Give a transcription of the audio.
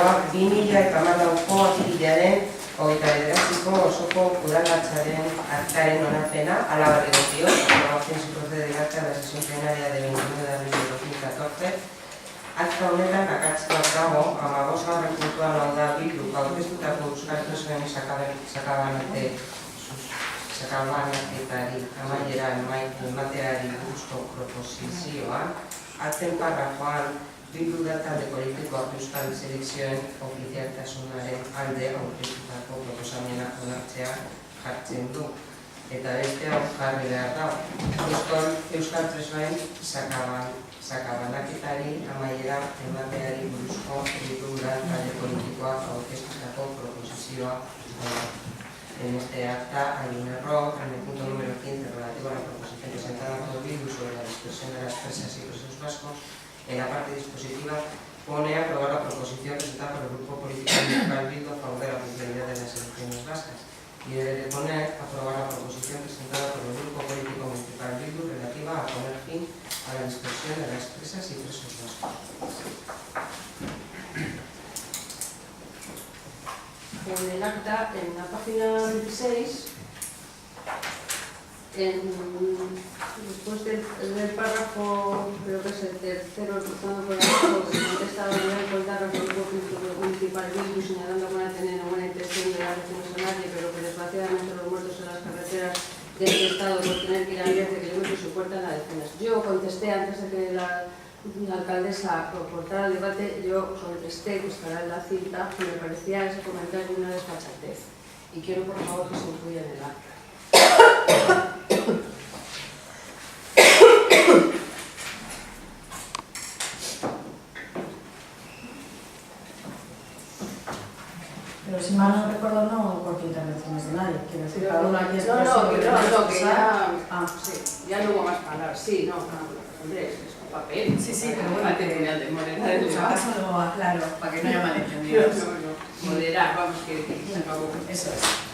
Lehenengoa, 2014ko apirilaren 29ko osoko udalbatzaren aktaren onarpena, hala barregotio, aprobación sin procede de acta de la sesión plenaria de 29 de abril de 2014. Akta honetan akatzkoak dago, 15. puntuan hau da Bilduk aurkeztutako euskal presoen sakabanaketari amaiera emateari buruzko proposizioan, azken parrafoan Bildu da talde politikoak euskal selekzioen ofizialtasunaren alde aurkeztutako proposamena onartzea jartzen du. Eta beste hau jarri behar da. Euskal presoen sakabanaketari amaiera emateari buruzko Bildu da talde politikoak aurkeztutako proposizioa. En este acta hay un error en el punto número 15 relativo a la proposición presentada por Bildu sobre la dispersión de las presas y presos vascos. En la parte dispositiva pone a aprobar la proposición presentada por el Grupo Político Municipal Bildu a favor de la oficialidad de las elecciones vascas y debe de poner a aprobar la proposición presentada por el Grupo Político Municipal Bildu relativa a poner fin a la dispersión de las presas y presos vascos. En el acta, en la página 26, después del párrafo, creo que es el tercero, empezando por abajo, que contesta la unidad de contar al Grupo Municipal Bildu, señalando con Ateneo buena intención de dar lecciones a nadie, pero que desgraciadamente los muertos en las carreteras de este estado por tener que ir a miles de kilómetros soportan la defensa. Yo contesté antes de que la alcaldesa aportara el debate, yo contesté, que estará en la cinta, que me parecía ese comentario una desfachatez. Y quiero, por favor, que se incluya en el acta. Pero si mal no recuerdo, no porque intervenciones de nadie. Quiero decir, cada uno aquí es que ya, ya no hubo más palabras. Sí, no, hombre, es un papel. Sí, pero bueno, material de moderar el debate. debate. Acaso lo aclaro, para que no haya malentendidos. Moderar, vamos, que se acabó. Eso es.